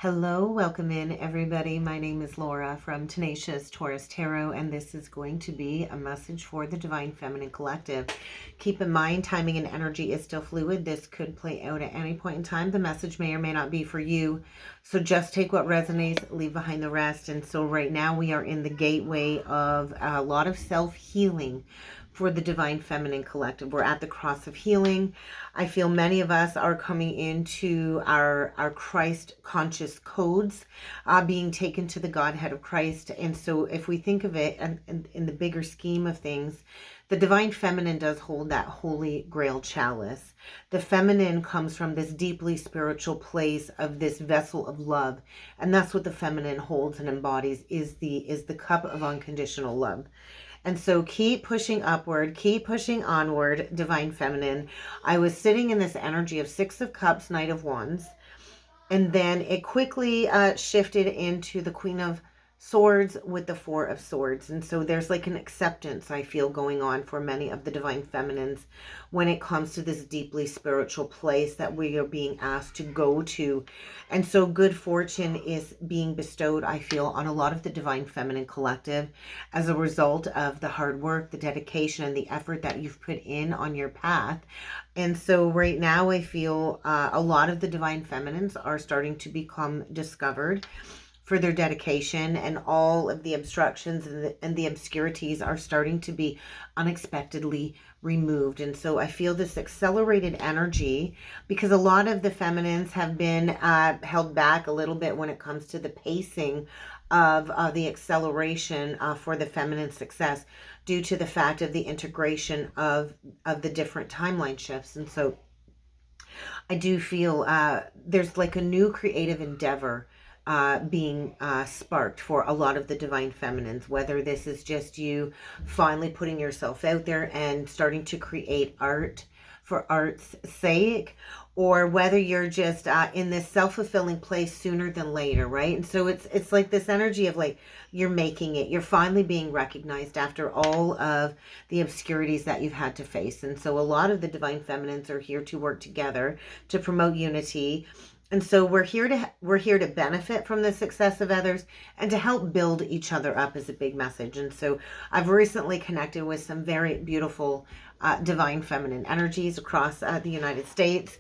Hello, welcome in everybody. My name is Laura from Tenacious Taurus Tarot, and this is going to be a message for the Divine Feminine Collective. Keep in mind, timing and energy is still fluid. This could play out at any point in time. The message may or may not be for you. So just take what resonates, leave behind the rest. And so right now we are in the gateway of a lot of self-healing for the Divine Feminine Collective. We're at the cross of healing. I feel many of us are coming into our Christ conscious codes, being taken to the Godhead of Christ. And so if we think of it in the bigger scheme of things, the Divine Feminine does hold that Holy Grail chalice. The feminine comes from this deeply spiritual place of this vessel of love. And that's what the feminine holds and embodies, is the cup of unconditional love. And so keep pushing upward, keep pushing onward, Divine Feminine. I was sitting in this energy of Six of Cups, Knight of Wands, and then it quickly shifted into the Queen of Swords with the Four of Swords. And so there's like an acceptance, I feel, going on for many of the Divine Feminines when it comes to this deeply spiritual place that we are being asked to go to. And so good fortune is being bestowed, I feel, on a lot of the Divine Feminine Collective as a result of the hard work, the dedication, and the effort that you've put in on your path. And so right now I feel a lot of the Divine Feminines are starting to become discovered for their dedication, and all of the obstructions and the obscurities are starting to be unexpectedly removed. And so I feel this accelerated energy because a lot of the feminines have been held back a little bit when it comes to the pacing of the acceleration for the feminine success due to the fact of the integration of the different timeline shifts. And so I do feel there's like a new creative endeavor being sparked for a lot of the Divine Feminines, whether this is just you finally putting yourself out there and starting to create art for art's sake, or whether you're just in this self-fulfilling place sooner than later, right? And so it's like this energy of like you're making it, you're finally being recognized after all of the obscurities that you've had to face. And so a lot of the Divine Feminines are here to work together to promote unity. And so we're here to benefit from the success of others and to help build each other up is a big message. And so I've recently connected with some very beautiful Divine Feminine energies across the United States.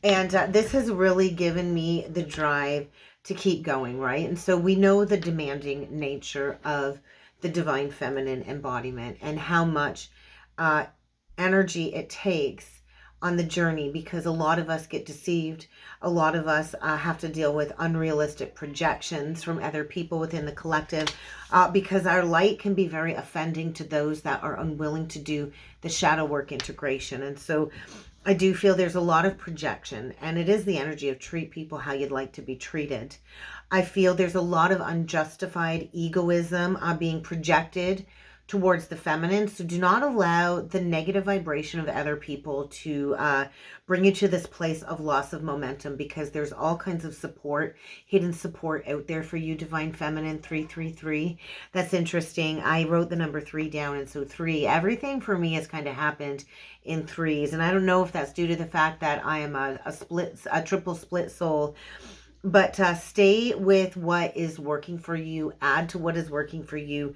And this has really given me the drive to keep going, right? And so we know the demanding nature of the Divine Feminine embodiment and how much energy it takes on the journey, because a lot of us get deceived. A lot of us have to deal with unrealistic projections from other people within the collective because our light can be very offending to those that are unwilling to do the shadow work integration. And so I do feel there's a lot of projection, and it is the energy of treat people how you'd like to be treated. I feel there's a lot of unjustified egoism being projected towards the feminine. So do not allow the negative vibration of other people to bring you to this place of loss of momentum, because there's all kinds of support, hidden support out there for you, Divine Feminine 333. That's interesting. I wrote the number 3 down, and so 3, everything for me has kind of happened in threes. And I don't know if that's due to the fact that I am a triple split soul. But stay with what is working for you. Add to what is working for you.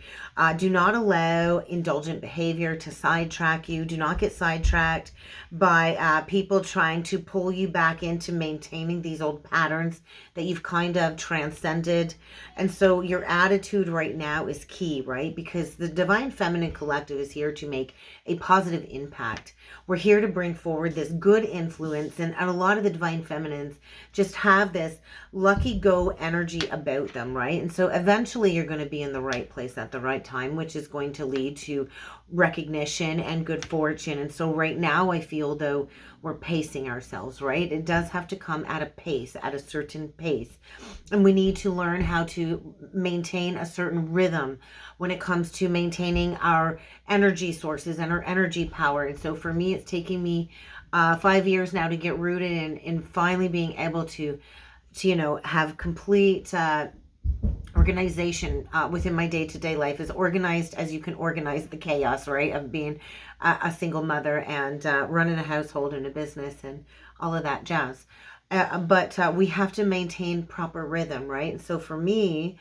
Do not allow indulgent behavior to sidetrack you. Do not get sidetracked by people trying to pull you back into maintaining these old patterns that you've kind of transcended. And so your attitude right now is key, right? Because the Divine Feminine Collective is here to make a positive impact. We're here to bring forward this good influence. And a lot of the Divine Feminines just have this lucky go energy about them, right? And so eventually you're going to be in the right place at the right time, which is going to lead to recognition and good fortune. And so right now I feel though we're pacing ourselves, right? It does have to come at a pace, at a certain pace. And we need to learn how to maintain a certain rhythm when it comes to maintaining our energy sources and our energy power. And so for me, it's taking me 5 years now to get rooted in finally being able to have complete organization within my day-to-day life, as organized as you can organize the chaos, right, of being a single mother and running a household and a business and all of that jazz. But we have to maintain proper rhythm, right? And so for me,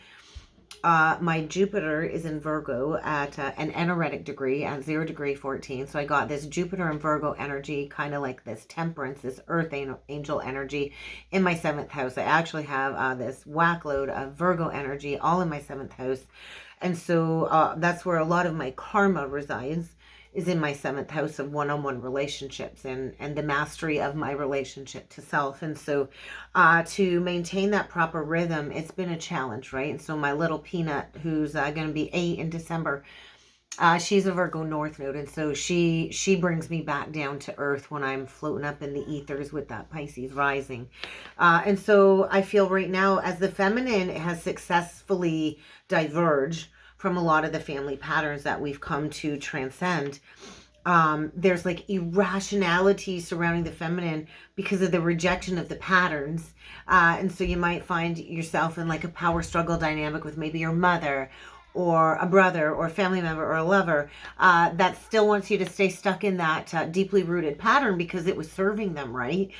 my Jupiter is in Virgo at an energetic degree at 0°14. So I got this Jupiter and Virgo energy, kind of like this temperance, this earth angel energy in my 7th house. I actually have this whack load of Virgo energy all in my 7th house. And so that's where a lot of my karma resides, is in my 7th house of one-on-one relationships and the mastery of my relationship to self. And so to maintain that proper rhythm, it's been a challenge, right? And so my little peanut, who's going to be 8 in December, she's a Virgo North Node, and so she brings me back down to earth when I'm floating up in the ethers with that Pisces rising. And so I feel right now, as the feminine has successfully diverged from a lot of the family patterns that we've come to transcend, there's like irrationality surrounding the feminine because of the rejection of the patterns. And so you might find yourself in like a power struggle dynamic with maybe your mother or a brother or a family member or a lover that still wants you to stay stuck in that deeply rooted pattern because it was serving them, right?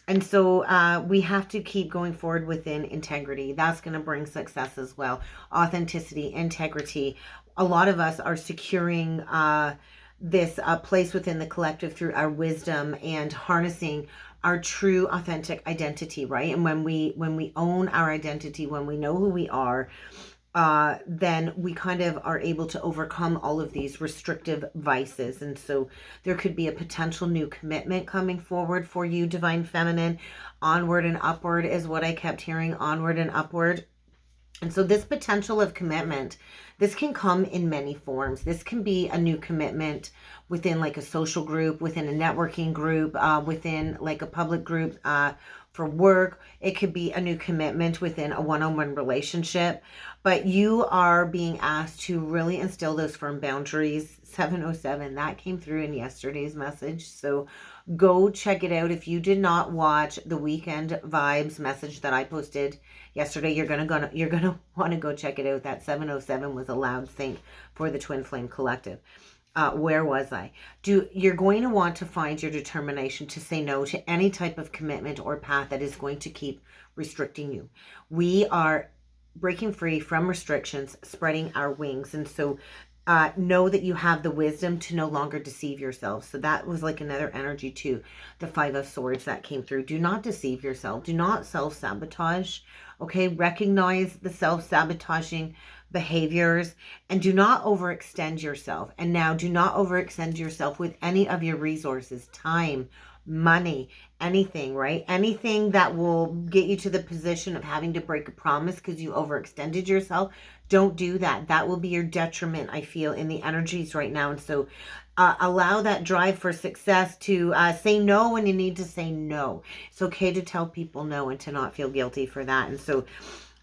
And so we have to keep going forward within integrity. That's going to bring success as well. Authenticity, integrity. A lot of us are securing this place within the collective through our wisdom and harnessing our true authentic identity, right? And when we own our identity, when we know who we are, then we kind of are able to overcome all of these restrictive vices. And so there could be a potential new commitment coming forward for you, Divine Feminine. Onward and upward is what I kept hearing, onward and upward. And so this potential of commitment, this can come in many forms. This can be a new commitment within like a social group, within a networking group, within like a public group, for work. It could be a new commitment within a one-on-one relationship, but you are being asked to really instill those firm boundaries. 707, that came through in yesterday's message. So go check it out. If you did not watch the weekend vibes message that I posted yesterday, you're gonna want to go check it out. That 707 was a loud sync for the Twin Flame Collective. Where was I? You're going to want to find your determination to say no to any type of commitment or path that is going to keep restricting you. We are breaking free from restrictions, spreading our wings. And so know that you have the wisdom to no longer deceive yourself. So that was like another energy too. The 5 of Swords that came through. Do not deceive yourself. Do not self-sabotage. Okay, recognize the self-sabotaging behaviors and do not overextend yourself. And now do not overextend yourself with any of your resources, time, money, anything, right? Anything that will get you to the position of having to break a promise because you overextended yourself. Don't do that. That will be your detriment, I feel, in the energies right now. And so allow that drive for success to say no when you need to say no. It's okay to tell people no and to not feel guilty for that. And so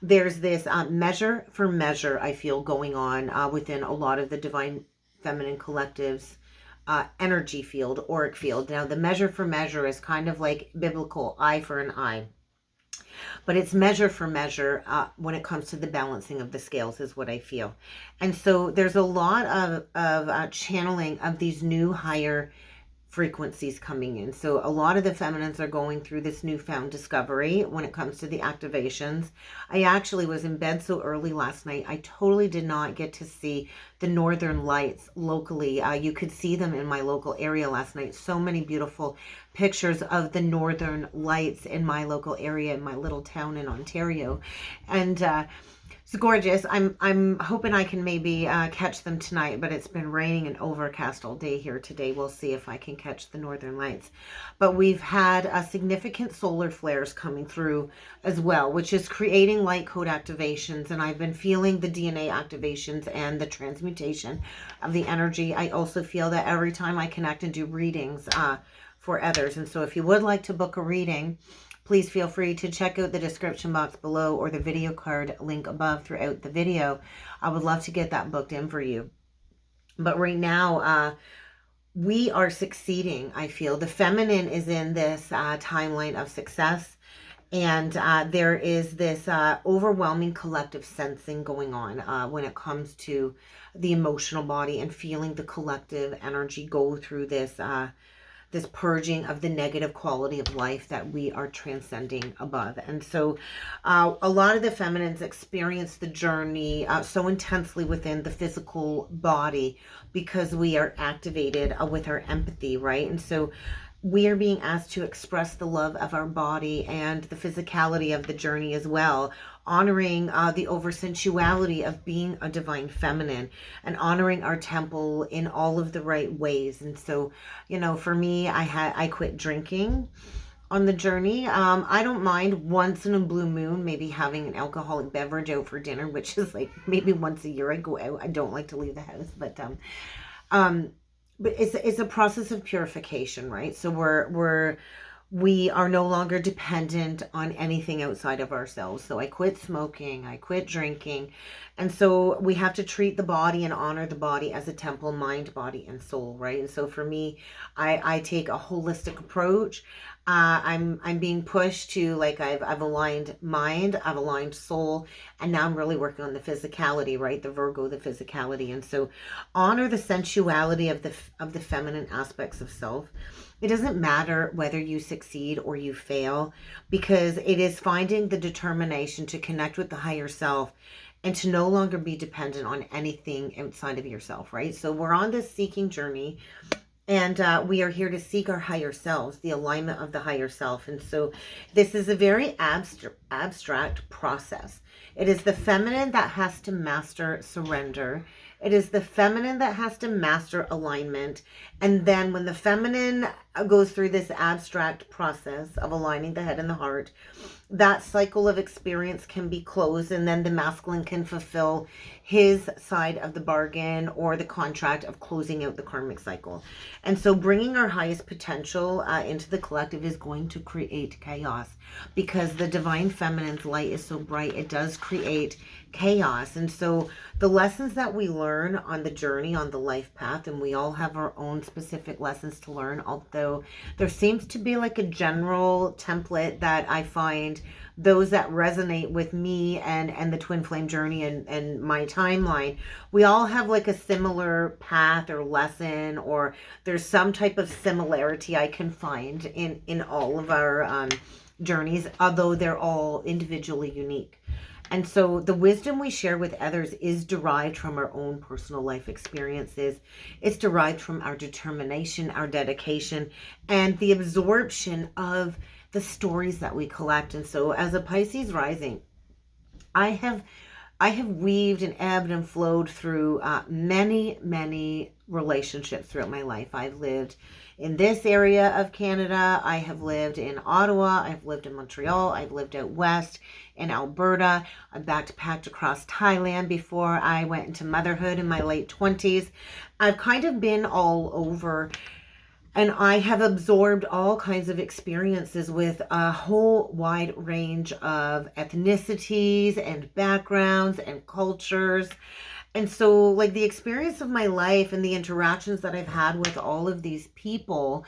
there's this measure for measure, I feel, going on within a lot of the Divine Feminine Collectives energy field, auric field. Now, the measure for measure is kind of like biblical eye for an eye. But it's measure for measure when it comes to the balancing of the scales is what I feel. And so there's a lot of channeling of these new higher frequencies coming in. So a lot of the feminines are going through this newfound discovery when it comes to the activations. I actually was in bed so early last night. I totally did not get to see the northern lights locally. You could see them in my local area last night. So many beautiful pictures of the northern lights in my local area, in my little town in Ontario. And it's gorgeous. I'm hoping I can maybe catch them tonight, but it's been raining and overcast all day here today. We'll see if I can catch the northern lights. But we've had significant solar flares coming through as well, which is creating light code activations. And I've been feeling the DNA activations and the transmutation of the energy. I also feel that every time I connect and do readings for others. And so if you would like to book a reading, please feel free to check out the description box below or the video card link above throughout the video. I would love to get that booked in for you. But right now, we are succeeding, I feel. The feminine is in this timeline of success. And there is this overwhelming collective sensing going on when it comes to the emotional body and feeling the collective energy go through this this purging of the negative quality of life that we are transcending above. And so a lot of the feminines experience the journey so intensely within the physical body because we are activated with our empathy, right? And so we are being asked to express the love of our body and the physicality of the journey as well, honoring the oversensuality of being a divine feminine and honoring our temple in all of the right ways. And so, you know, for me, I quit drinking on the journey. I don't mind once in a blue moon maybe having an alcoholic beverage out for dinner, which is like maybe once a year I go out. I don't like to leave the house, but it's a process of purification, right? So we are no longer dependent on anything outside of ourselves. So I quit smoking, I quit drinking. And so we have to treat the body and honor the body as a temple, mind, body, and soul, right? And so for me, I take a holistic approach. I'm being pushed to, like, I've aligned mind, I've aligned soul, and now I'm really working on the physicality, right? The Virgo, the physicality. And so honor the sensuality of the feminine aspects of self. It doesn't matter whether you succeed or you fail, because it is finding the determination to connect with the higher self and to no longer be dependent on anything outside of yourself, right? So we're on this seeking journey, and we are here to seek our higher selves, the alignment of the higher self. And so this is a very abstract process. It is the feminine that has to master surrender. It is the feminine that has to master alignment. And then when the feminine goes through this abstract process of aligning the head and the heart, that cycle of experience can be closed, and then the masculine can fulfill his side of the bargain or the contract of closing out the karmic cycle. And so bringing our highest potential into the collective is going to create chaos, because the divine feminine's light is so bright, it does create chaos. And so the lessons that we learn on the journey, on the life path, and we all have our own specific lessons to learn, although there seems to be like a general template that I find those that resonate with me and the twin flame journey and my timeline, we all have like a similar path or lesson, or there's some type of similarity I can find in all of our journeys, although they're all individually unique. And so the wisdom we share with others is derived from our own personal life experiences. It's derived from our determination, our dedication, and the absorption of the stories that we collect. And so as a Pisces rising, I have weaved and ebbed and flowed through many relationships throughout my life. I've lived in this area of Canada. I have lived in Ottawa. I've lived in Montreal. I've lived out west in Alberta. I backpacked across Thailand before I went into motherhood in my late 20s. I've kind of been all over, and I have absorbed all kinds of experiences with a whole wide range of ethnicities and backgrounds and cultures. And so, like, the experience of my life and the interactions that I've had with all of these people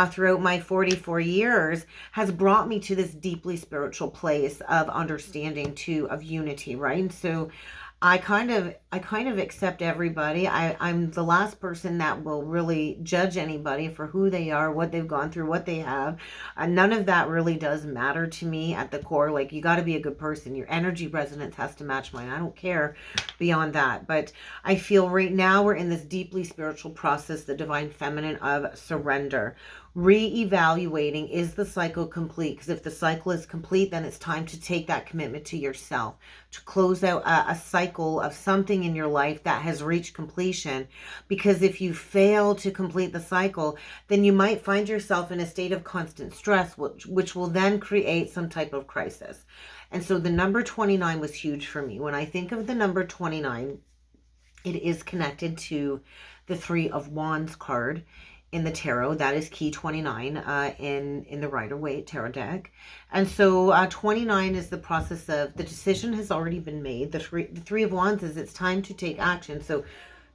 throughout my 44 years has brought me to this deeply spiritual place of understanding too, of unity, right? And so I kind of accept everybody. I'm the last person that will really judge anybody for who they are, what they've gone through, what they have. None of that really does matter to me at the core. Like, you got to be a good person. Your energy resonance has to match mine. I don't care beyond that. But I feel right now we're in this deeply spiritual process, the divine feminine of surrender. Re-evaluating, is the cycle complete? Because if the cycle is complete, then it's time to take that commitment to yourself, to close out a cycle of something in your life that has reached completion. Because if you fail to complete the cycle, then you might find yourself in a state of constant stress, which will then create some type of crisis. And so the number 29 was huge for me. When I think of the number 29, it is connected to the Three of Wands card in the tarot. That is key 29 in the Rider-Waite tarot deck. And so 29 is the process of the decision has already been made. The Three of Wands is it's time to take action. So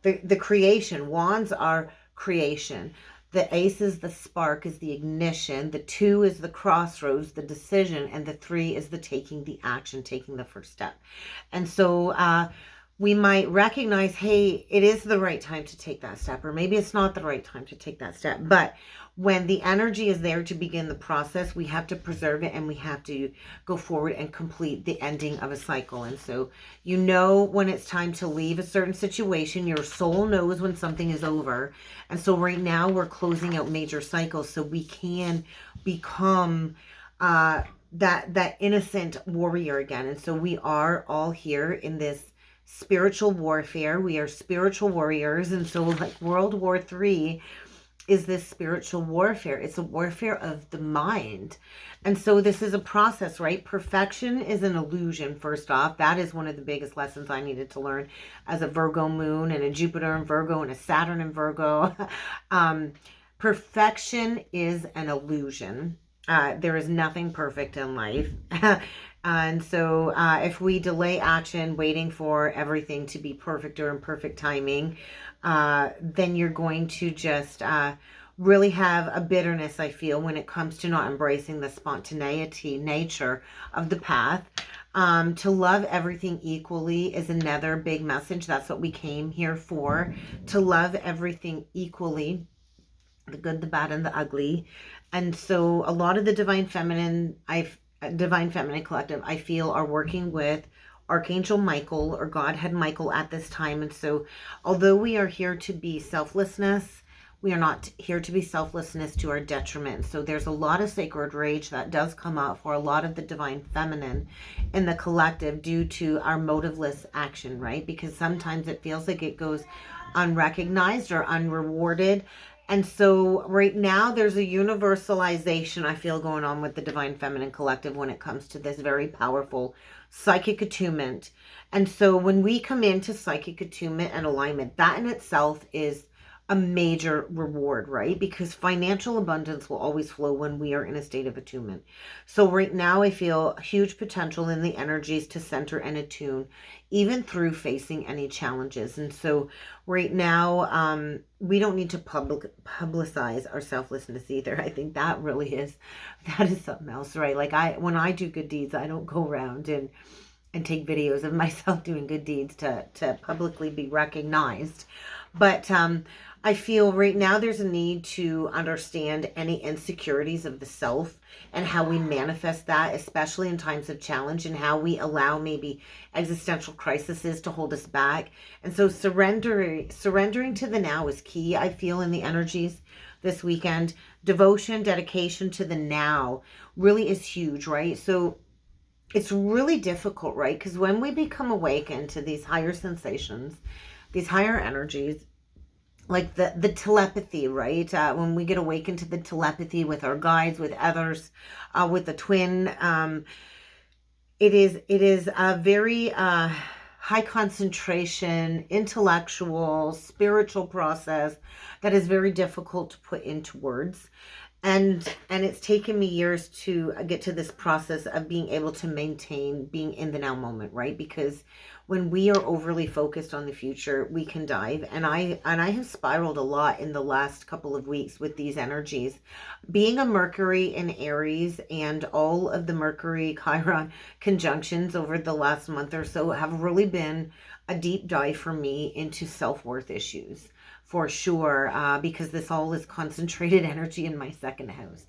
the creation, wands are creation. The ace is the spark, is the ignition. The 2 is the crossroads, the decision. And the 3 is the taking the action, taking the first step. And so we might recognize, hey, it is the right time to take that step, or maybe it's not the right time to take that step. But when the energy is there to begin the process, we have to preserve it, and we have to go forward and complete the ending of a cycle. And so you know when it's time to leave a certain situation. Your soul knows when something is over. And so right now we're closing out major cycles so we can become that innocent warrior again. And so we are all here in this spiritual warfare. We are spiritual warriors. And so like World War III is this spiritual warfare. It's a warfare of the mind. And so this is a process, right? Perfection is an illusion, first off. That is one of the biggest lessons I needed to learn as a Virgo moon and a Jupiter in Virgo and a Saturn in Virgo. Perfection is an illusion. There is nothing perfect in life. And so if we delay action, waiting for everything to be perfect or in perfect timing, then you're going to just really have a bitterness, I feel, when it comes to not embracing the spontaneity nature of the path. To love everything equally is another big message. That's what we came here for, to love everything equally, the good, the bad, and the ugly. And so a lot of the Divine Feminine Collective, I feel, are working with Archangel Michael or Godhead Michael at this time. And so although we are here to be selflessness, we are not here to be selflessness to our detriment. So there's a lot of sacred rage that does come up for a lot of the Divine Feminine in the collective due to our motiveless action, right? Because sometimes it feels like it goes unrecognized or unrewarded. And so right now there's a universalization, I feel, going on with the Divine Feminine Collective when it comes to this very powerful psychic attunement. And so when we come into psychic attunement and alignment, that in itself is a major reward, right? Because financial abundance will always flow when we are in a state of attunement. So right now I feel huge potential in the energies to center and attune, even through facing any challenges. And so right now, we don't need to publicize our selflessness either. I think that is something else, right? Like when I do good deeds, I don't go around and take videos of myself doing good deeds to publicly be recognized. But I feel right now there's a need to understand any insecurities of the self and how we manifest that, especially in times of challenge, and how we allow maybe existential crises to hold us back. And so surrendering to the now is key, I feel, in the energies this weekend. Devotion, dedication to the now really is huge, right? So it's really difficult, right? Because when we become awakened to these higher sensations, these higher energies, like the telepathy, right? When we get awakened to the telepathy with our guides, with others, with the twin, it is a very high concentration, intellectual, spiritual process that is very difficult to put into words. And it's taken me years to get to this process of being able to maintain being in the now moment, right? Because when we are overly focused on the future, we can dive. And I have spiraled a lot in the last couple of weeks with these energies. Being a Mercury in Aries and all of the Mercury Chiron conjunctions over the last month or so have really been a deep dive for me into self-worth issues. For sure, because this all is concentrated energy in my second house.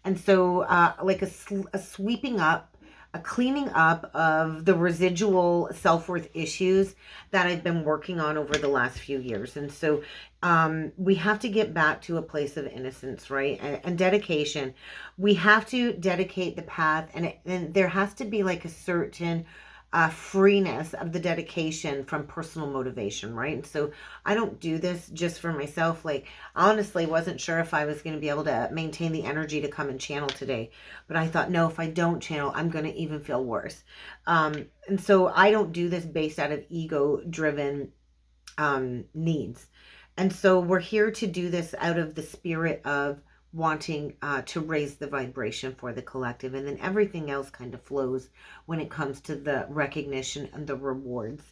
And so like a sweeping up, a cleaning up of the residual self-worth issues that I've been working on over the last few years. And so we have to get back to a place of innocence, right? And dedication. We have to dedicate the path, and there has to be like a certain freeness of the dedication from personal motivation, right? And so I don't do this just for myself. Like, honestly, wasn't sure if I was going to be able to maintain the energy to come and channel today, but I thought, no, if I don't channel, I'm going to even feel worse. And so I don't do this based out of ego-driven needs. And so we're here to do this out of the spirit of wanting to raise the vibration for the collective, and then everything else kind of flows when it comes to the recognition and the rewards.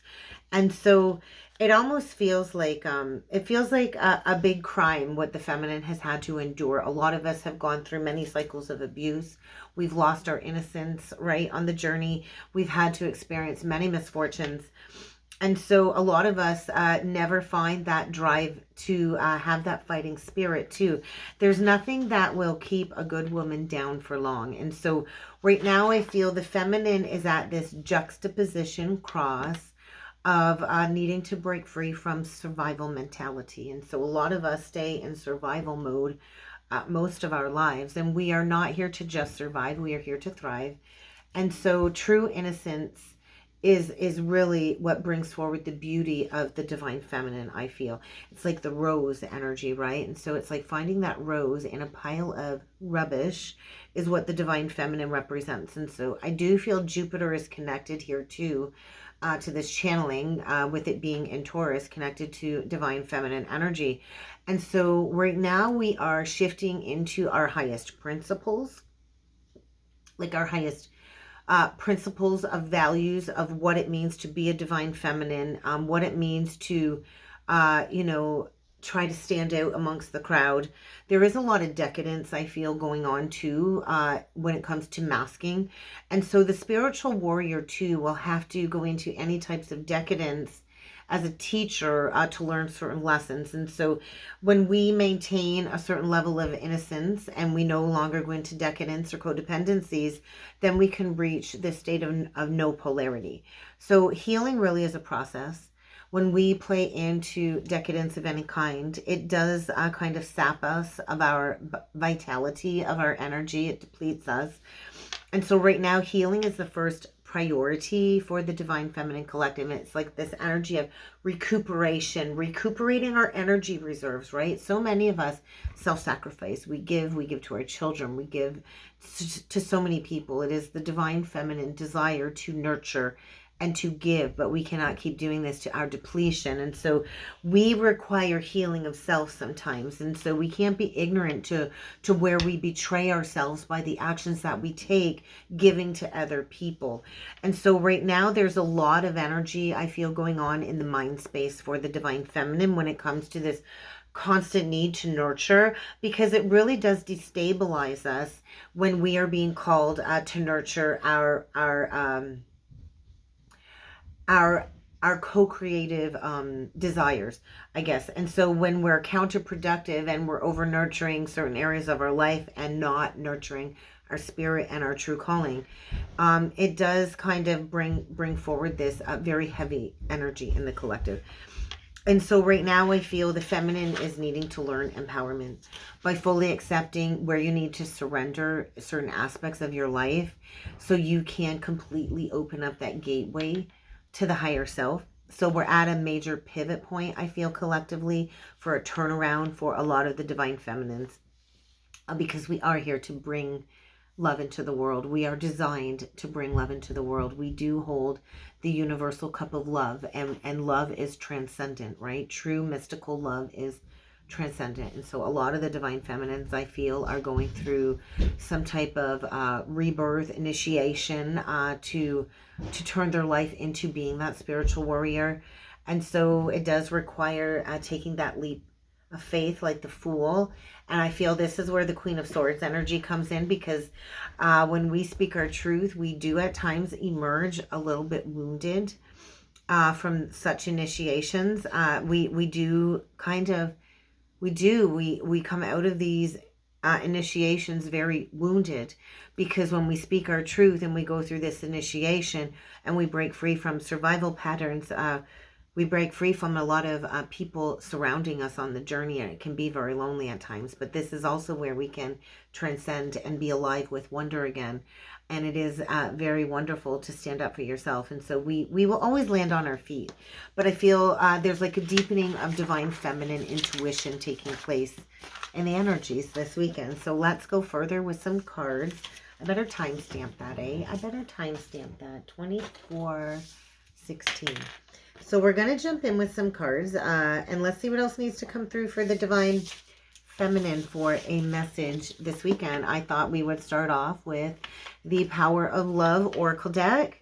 And so it almost feels like a big crime what the feminine has had to endure. A lot of us have gone through many cycles of abuse. We've lost our innocence, right, on the journey. We've had to experience many misfortunes. And so a lot of us never find that drive to have that fighting spirit too. There's nothing that will keep a good woman down for long. And so right now I feel the feminine is at this juxtaposition cross of needing to break free from survival mentality. And so a lot of us stay in survival mode most of our lives. And we are not here to just survive. We are here to thrive. And so true innocence is really what brings forward the beauty of the divine feminine, I feel. It's like the rose energy, right? And so it's like finding that rose in a pile of rubbish is what the divine feminine represents. And so I do feel Jupiter is connected here too, to this channeling, with it being in Taurus, connected to divine feminine energy. And so right now we are shifting into our highest principles, like our highest principles of values of what it means to be a divine feminine, what it means to, try to stand out amongst the crowd. There is a lot of decadence, I feel, going on too, when it comes to masking. And so the spiritual warrior too will have to go into any types of decadence as a teacher to learn certain lessons. And so when we maintain a certain level of innocence and we no longer go into decadence or codependencies, then we can reach this state of no polarity. So healing really is a process. When we play into decadence of any kind, it does kind of sap us of our vitality, of our energy. It depletes us. And so right now, healing is the first priority for the divine feminine collective. It's like this energy of recuperating our energy reserves, right? So many of us self-sacrifice. We give to our children, we give to so many people. It is the divine feminine desire to nurture and to give, but we cannot keep doing this to our depletion. And so we require healing of self sometimes. And so we can't be ignorant to where we betray ourselves by the actions that we take giving to other people. And so right now there's a lot of energy I feel going on in the mind space for the divine feminine when it comes to this constant need to nurture, because it really does destabilize us when we are being called to nurture our co-creative desires, I guess. And so when we're counterproductive and we're over nurturing certain areas of our life and not nurturing our spirit and our true calling, it does kind of bring forward this very heavy energy in the collective. And so right now I feel the feminine is needing to learn empowerment by fully accepting where you need to surrender certain aspects of your life so you can completely open up that gateway to the higher self. So we're at a major pivot point, I feel, collectively, for a turnaround for a lot of the divine feminines, because we are here to bring love into the world. We are designed to bring love into the world. We do hold the universal cup of love, and love is transcendent, right? True mystical love is transcendent. And so a lot of the divine feminines, I feel, are going through some type of rebirth, initiation, to turn their life into being that spiritual warrior. And so it does require taking that leap of faith, like the Fool. And I feel this is where the Queen of Swords energy comes in, because when we speak our truth, we do at times emerge a little bit wounded from such initiations. We come out of these initiations very wounded, because when we speak our truth and we go through this initiation and we break free from survival patterns, we break free from a lot of people surrounding us on the journey, and it can be very lonely at times. But this is also where we can transcend and be alive with wonder again. And it is very wonderful to stand up for yourself. And so we will always land on our feet. But I feel there's like a deepening of divine feminine intuition taking place in the energies this weekend. So let's go further with some cards. I better timestamp that, eh? I better timestamp that. 24/16. So we're going to jump in with some cards, and let's see what else needs to come through for the divine feminine for a message this weekend. I thought we would start off with the Power of Love Oracle deck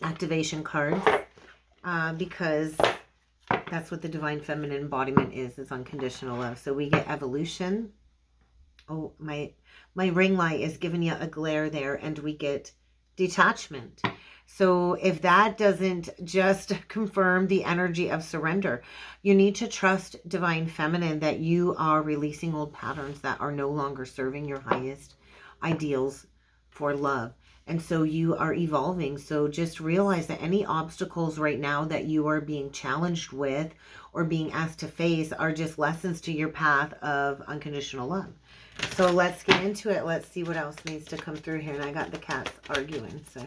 activation cards, because that's what the divine feminine embodiment is unconditional love. So we get evolution. Oh, my ring light is giving you a glare there, and we get detachment. So if that doesn't just confirm the energy of surrender, you need to trust divine feminine that you are releasing old patterns that are no longer serving your highest ideals for love. And so you are evolving. So just realize that any obstacles right now that you are being challenged with or being asked to face are just lessons to your path of unconditional love. So let's get into it. Let's see what else needs to come through here. And I got the cats arguing, so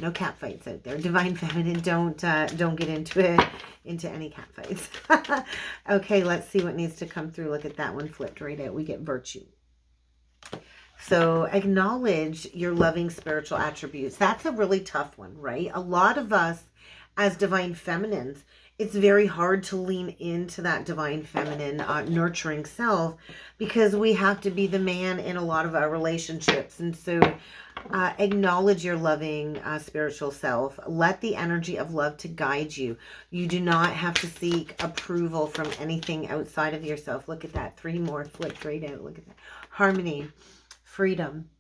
no cat fights out there. Divine feminine, don't get into any cat fights. Okay, let's see what needs to come through. Look at that one flipped right out. We get virtue. So acknowledge your loving spiritual attributes. That's a really tough one, right? A lot of us as divine feminines, it's very hard to lean into that divine feminine nurturing self because we have to be the man in a lot of our relationships. And so acknowledge your loving spiritual self. Let the energy of love to guide you. You do not have to seek approval from anything outside of yourself. Look at that. 3 more flipped right out. Look at that. Harmony. Freedom.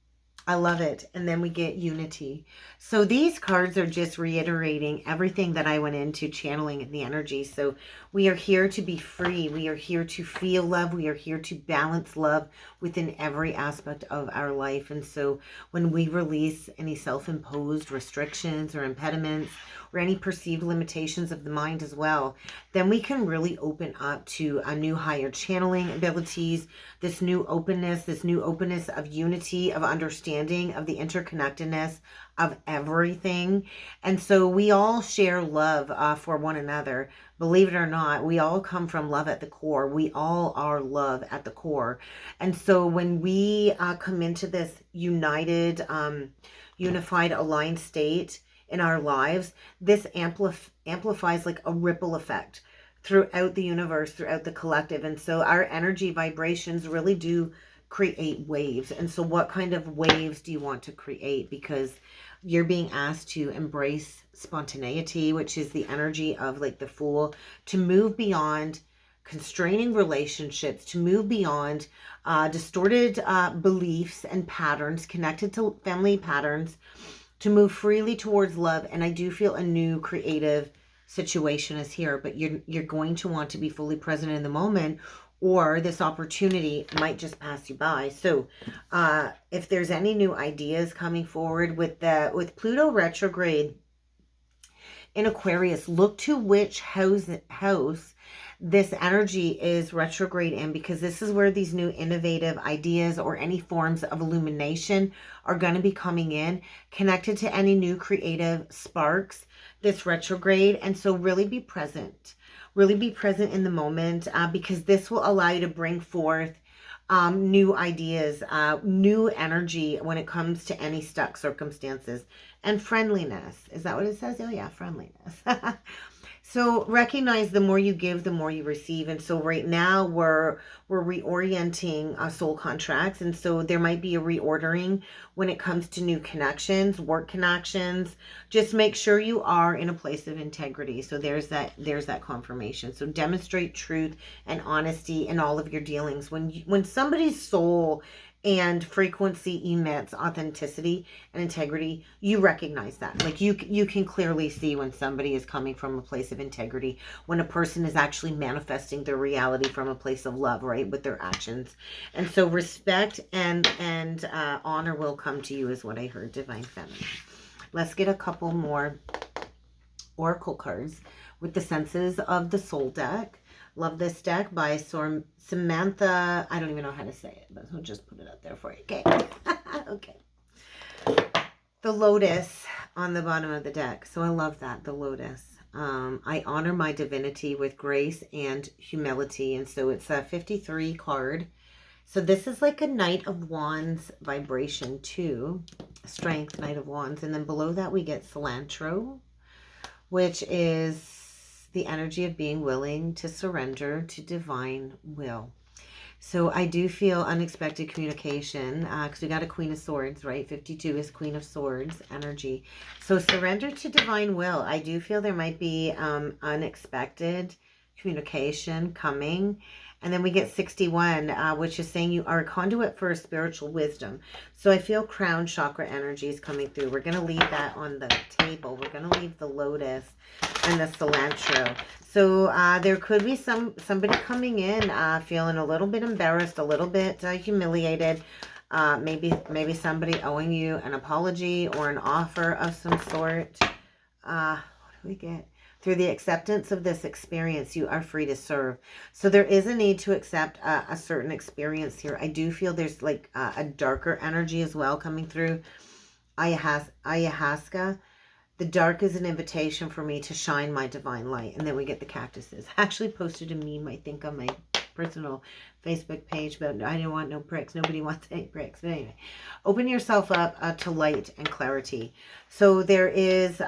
I love it. And then we get unity. So these cards are just reiterating everything that I went into channeling in the energy. So we are here to be free. We are here to feel love. We are here to balance love within every aspect of our life. And so when we release any self-imposed restrictions or impediments or any perceived limitations of the mind as well, then we can really open up to a new higher channeling abilities, this new openness of unity, of understanding, of the interconnectedness of everything. And so we all share love for one another. Believe it or not, we all come from love at the core. We all are love at the core. And so when we come into this united, unified, aligned state in our lives, this amplifies like a ripple effect throughout the universe, throughout the collective. And so our energy vibrations really do create waves. And so what kind of waves do you want to create? Because you're being asked to embrace spontaneity, which is the energy of like the Fool, to move beyond constraining relationships, to move beyond distorted beliefs and patterns connected to family patterns, to move freely towards love. And I do feel a new creative situation is here, but you're going to want to be fully present in the moment, or this opportunity might just pass you by. So if there's any new ideas coming forward with Pluto retrograde in Aquarius, look to which house this energy is retrograde in, because this is where these new innovative ideas or any forms of illumination are going to be coming in, connected to any new creative sparks this retrograde. And so really be present. Really be present in the moment, because this will allow you to bring forth new ideas, new energy when it comes to any stuck circumstances. And friendliness. Is that what it says? Oh yeah, friendliness. So recognize the more you give, the more you receive. And so right now we're reorienting soul contracts. And so there might be a reordering when it comes to new connections, work connections. Just make sure you are in a place of integrity. So there's that confirmation. So demonstrate truth and honesty in all of your dealings. When somebody's soul and frequency emits authenticity and integrity, you recognize that. Like you can clearly see when somebody is coming from a place of integrity, when a person is actually manifesting their reality from a place of love, right, with their actions. And so respect and honor will come to you is what I heard, Divine Feminine. Let's get a couple more oracle cards with the Senses of the Soul deck. Love this deck by Samantha. I don't even know how to say it, but I'll just put it up there for you. Okay. Okay. The lotus on the bottom of the deck. So I love that, the lotus. I honor my divinity with grace and humility. And so it's a 53 card. So this is like a Knight of Wands vibration too. Strength, Knight of Wands. And then below that we get cilantro, which is the energy of being willing to surrender to divine will. So I do feel unexpected communication because we got a Queen of Swords, right? 52 is Queen of Swords energy. So surrender to divine will. I do feel there might be unexpected communication coming. And then we get 61, which is saying you are a conduit for spiritual wisdom. So I feel crown chakra energy is coming through. We're going to leave that on the table. We're going to leave the lotus and the cilantro. So there could be somebody coming in feeling a little bit embarrassed, a little bit humiliated. Maybe somebody owing you an apology or an offer of some sort. What do we get? Through the acceptance of this experience, you are free to serve. So there is a need to accept a certain experience here. I do feel there's like a darker energy as well coming through. Ayahuasca. The dark is an invitation for me to shine my divine light. And then we get the cactuses. I actually posted a meme, I think, on my personal Facebook page, but I didn't want no pricks. Nobody wants any pricks. But anyway, open yourself up to light and clarity. So there is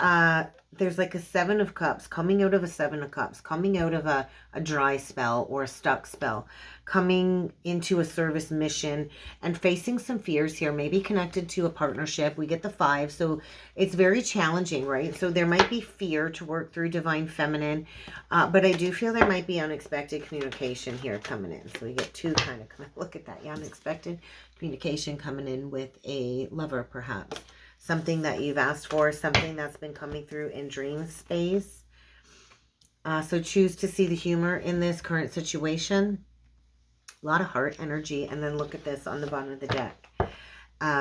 there's like a 7 of cups coming out of a 7 of cups, coming out of a dry spell or a stuck spell, coming into a service mission and facing some fears here, maybe connected to a partnership. We get the 5, so it's very challenging, right? So there might be fear to work through divine feminine, but I do feel there might be unexpected communication here coming in. So we get 2 kind of, look at that, unexpected communication coming in with a lover perhaps. Something that you've asked for, something that's been coming through in dream space. So choose to see the humor in this current situation. A lot of heart energy. And then look at this on the bottom of the deck.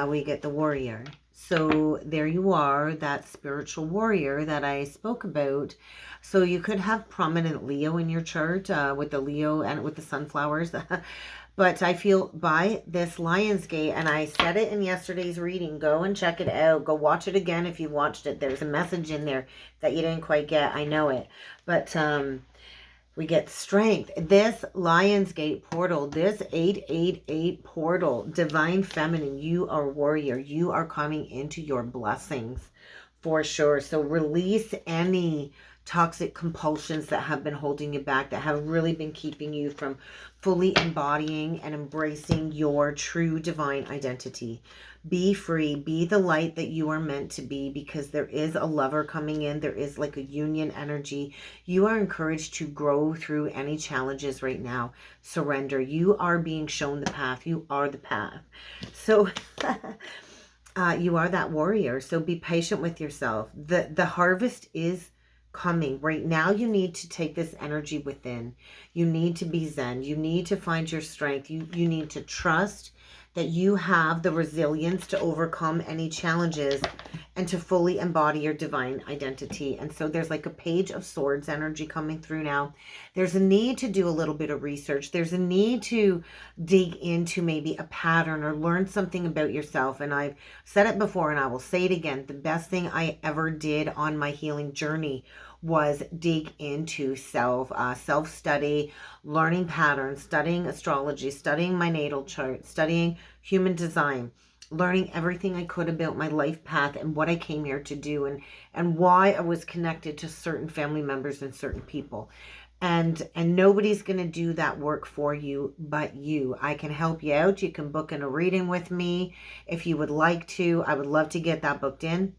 We get the warrior. So there you are, that spiritual warrior that I spoke about. So you could have prominent Leo in your chart with the Leo and with the sunflowers. But I feel by this Lionsgate, and I said it in yesterday's reading, go and check it out. Go watch it again if you watched it. There's a message in there that you didn't quite get. I know it. But we get strength. This Lionsgate portal, this 888 portal, divine feminine, you are warrior. You are coming into your blessings for sure. So release any toxic compulsions that have been holding you back, that have really been keeping you from fully embodying and embracing your true divine identity. Be free, be the light that you are meant to be, because there is a lover coming in. There is like a union energy. You are encouraged to grow through any challenges right now. Surrender. You are being shown the path. You are the path. So you are that warrior. So be patient with yourself. The harvest is coming. Right now, you need to take this energy within. You need to be zen. You need to find your strength. You need to trust that you have the resilience to overcome any challenges and to fully embody your divine identity. And so there's like a Page of Swords energy coming through now. There's a need to do a little bit of research. There's a need to dig into maybe a pattern or learn something about yourself. And I've said it before and I will say it again. The best thing I ever did on my healing journey was dig into self-study, learning patterns, studying astrology, studying my natal chart, studying human design, learning everything I could about my life path and what I came here to do, and why I was connected to certain family members and certain people. And nobody's going to do that work for you but you. I can help you out. You can book in a reading with me if you would like to. I would love to get that booked in.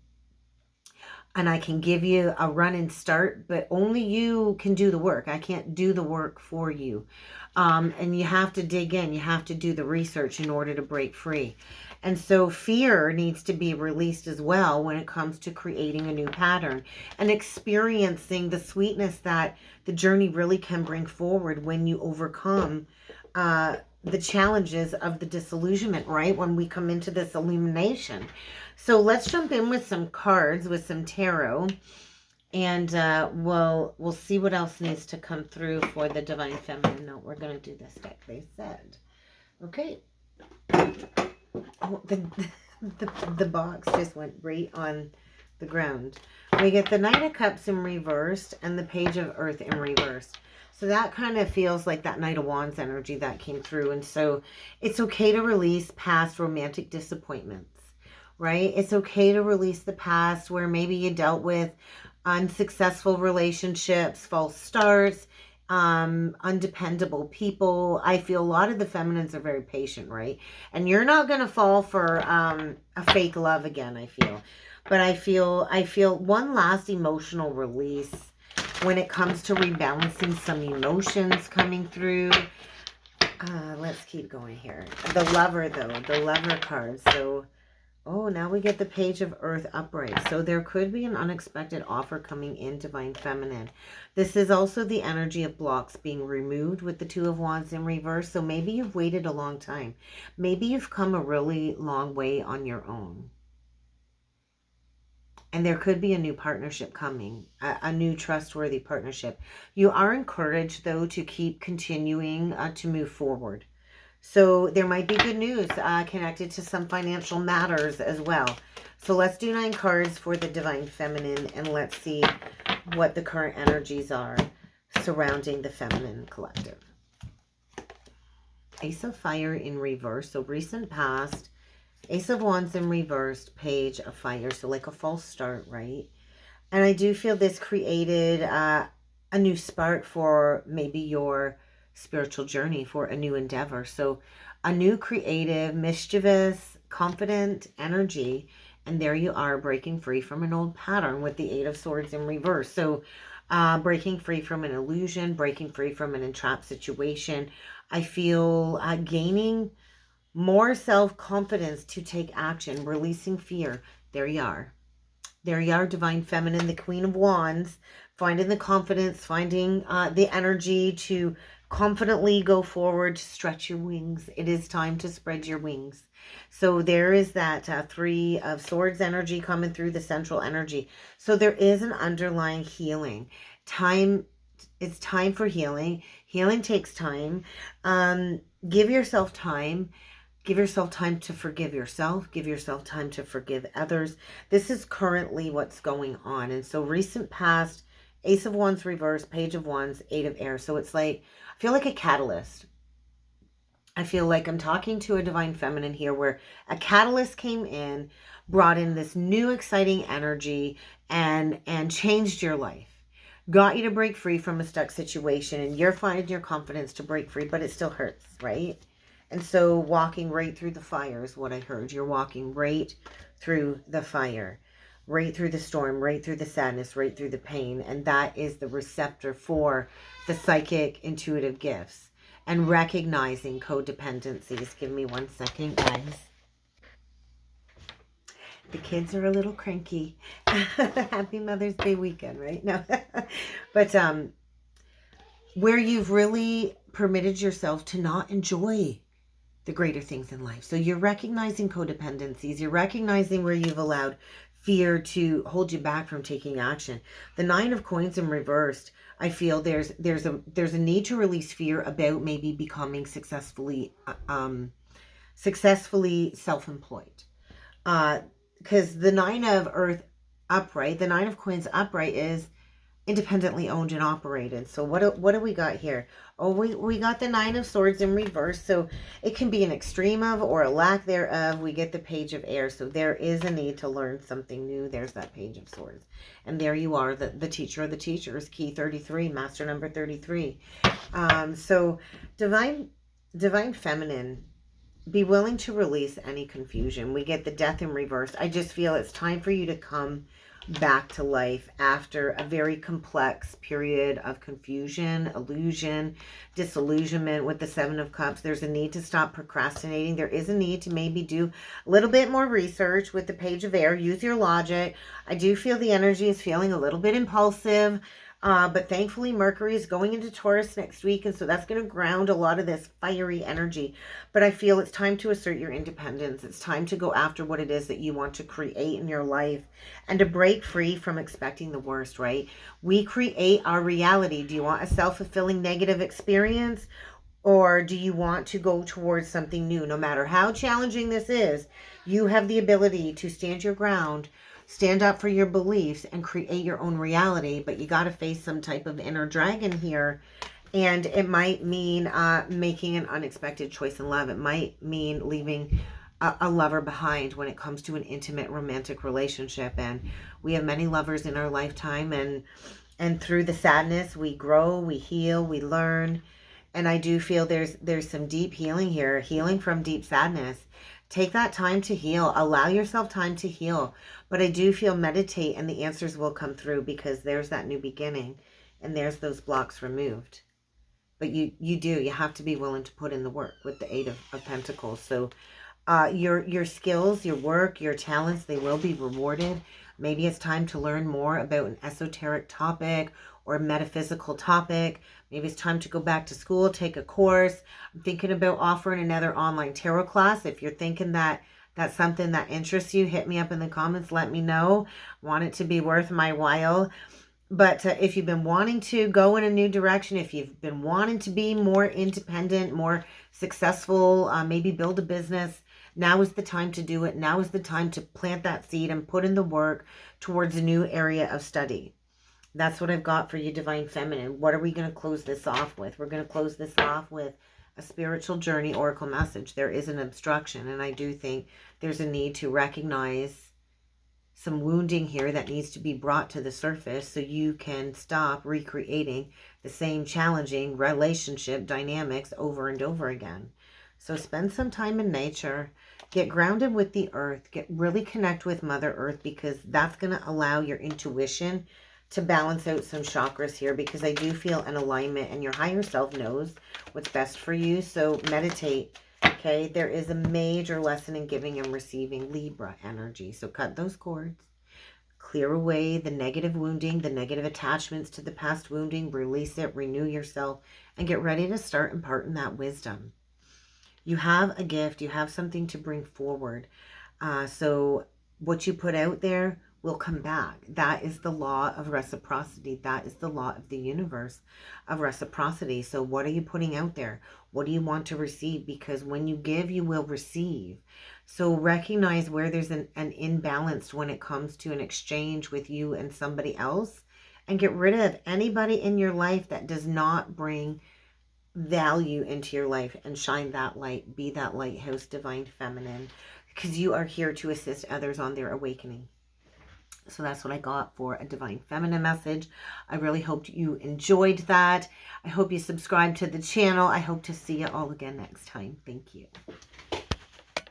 And I can give you a run and start, but only you can do the work. I can't do the work for you. And you have to dig in. You have to do the research in order to break free. And so fear needs to be released as well when it comes to creating a new pattern and experiencing the sweetness that the journey really can bring forward when you overcome the challenges of the disillusionment, right? When we come into this illumination. So let's jump in with some cards, with some tarot, and we'll see what else needs to come through for the divine feminine. No, we're going to do this deck, they said. Okay. Oh, the box just went right on the ground. We get the Knight of Cups in reversed and the Page of Earth in reversed. So that kind of feels like that Knight of Wands energy that came through. And so it's okay to release past romantic disappointments. Right? It's okay to release the past where maybe you dealt with unsuccessful relationships, false starts, undependable people. I feel a lot of the feminines are very patient, right? And you're not going to fall for a fake love again, I feel. But I feel one last emotional release when it comes to rebalancing some emotions coming through. Let's keep going here. The Lover, though. The Lover card. So, oh, now we get the Page of Earth upright. So there could be an unexpected offer coming in, Divine Feminine. This is also the energy of blocks being removed with the Two of Wands in reverse. So maybe you've waited a long time. Maybe you've come a really long way on your own. And there could be a new partnership coming, a new trustworthy partnership. You are encouraged, though, to keep continuing to move forward. So there might be good news connected to some financial matters as well. So let's do 9 cards for the Divine Feminine, and let's see what the current energies are surrounding the Feminine Collective. Ace of Fire in reverse, so recent past. Ace of Wands in reversed, Page of Fire, so like a false start, right? And I do feel this created a new spark for maybe your spiritual journey, for a new endeavor. So a new creative, mischievous, confident energy. And there you are, breaking free from an old pattern with the 8 of Swords in reverse. So breaking free from an illusion, breaking free from an entrapped situation. I feel gaining more self-confidence to take action, releasing fear. There you are. There you are, Divine Feminine, the Queen of Wands, finding the confidence, finding the energy to confidently go forward, to stretch your wings. It is time to spread your wings. So there is that 3 of Swords energy coming through, the central energy. So there is an underlying healing. It's time for healing. Healing takes time. Give yourself time. Give yourself time to forgive yourself. Give yourself time to forgive others. This is currently what's going on. And so recent past, Ace of Wands reverse, Page of Wands, 8 of Air. So it's like, I feel like a catalyst. I feel like I'm talking to a Divine Feminine here where a catalyst came in, brought in this new exciting energy and changed your life. Got you to break free from a stuck situation, and you're finding your confidence to break free, but it still hurts, right? And so walking right through the fire is what I heard. You're walking right through the fire, right through the storm, right through the sadness, right through the pain. And that is the receptor for the psychic intuitive gifts and recognizing codependencies. Give me 1 second, guys. The kids are a little cranky. Happy Mother's Day weekend, right? No, but where you've really permitted yourself to not enjoy the greater things in life. So you're recognizing codependencies. You're recognizing where you've allowed fear to hold you back from taking action. The 9 of Coins in reversed, I feel there's a need to release fear about maybe becoming successfully self-employed. Because the 9 of Earth upright, the 9 of Coins upright is independently owned and operated. So what do we got here? Oh, we got the 9 of Swords in reverse. So it can be an extreme of or a lack thereof. We get the Page of Air. So there is a need to learn something new. There's that Page of Swords. And there you are, the teacher of the teachers, key 33, master number 33. So Divine Feminine, be willing to release any confusion. We get the Death in reverse. I just feel it's time for you to come back to life after a very complex period of confusion, illusion, disillusionment with the 7 of Cups. There's a need to stop procrastinating. There is a need to maybe do a little bit more research with the Page of Air. Use your logic. I do feel the energy is feeling a little bit impulsive. But thankfully, Mercury is going into Taurus next week, and so that's going to ground a lot of this fiery energy. But I feel it's time to assert your independence. It's time to go after what it is that you want to create in your life and to break free from expecting the worst, right? We create our reality. Do you want a self-fulfilling negative experience, or do you want to go towards something new? No matter how challenging this is, you have the ability to stand your ground, stand up for your beliefs, and create your own reality. But you got to face some type of inner dragon here. And it might mean making an unexpected choice in love. It might mean leaving a lover behind when it comes to an intimate romantic relationship. And we have many lovers in our lifetime. And through the sadness, we grow, we heal, we learn. And I do feel there's some deep healing here. Healing from deep sadness. Take that time to heal. Allow yourself time to heal. But I do feel meditate and the answers will come through, because there's that new beginning and there's those blocks removed. but you have to be willing to put in the work with the Eight of Pentacles. So your skills, your work, your talents, they will be rewarded. Maybe it's time to learn more about an esoteric topic or a metaphysical topic. Maybe it's time to go back to school, take a course. I'm thinking about offering another online tarot class. If you're thinking that that's something that interests you, hit me up in the comments. Let me know. Want it to be worth my while. But if you've been wanting to go in a new direction, if you've been wanting to be more independent, more successful, maybe build a business, now is the time to do it. Now is the time to plant that seed and put in the work towards a new area of study. That's what I've got for you, Divine Feminine. What are we going to close this off with? We're going to close this off with a spiritual journey oracle message. There is an obstruction, and I do think there's a need to recognize some wounding here that needs to be brought to the surface so you can stop recreating the same challenging relationship dynamics over and over again. So spend some time in nature, get grounded with the earth, really connect with Mother Earth, because that's going to allow your intuition to balance out some chakras here, because I do feel an alignment and your higher self knows what's best for you. So meditate. Okay, there is a major lesson in giving and receiving, Libra energy. So cut those cords, clear away the negative wounding, the negative attachments to the past wounding, release it, renew yourself, and get ready to start imparting that wisdom. You have a gift, you have something to bring forward. So what you put out there will come back. That is the law of reciprocity. That is the law of the universe of reciprocity. So what are you putting out there? What do you want to receive? Because when you give, you will receive. So recognize where there's an imbalance when it comes to an exchange with you and somebody else, and get rid of anybody in your life that does not bring value into your life, and shine that light. Be that lighthouse, Divine Feminine, because you are here to assist others on their awakening. So that's what I got for a Divine Feminine message. I really hope you enjoyed that. I hope you subscribe to the channel. I hope to see you all again next time. Thank you.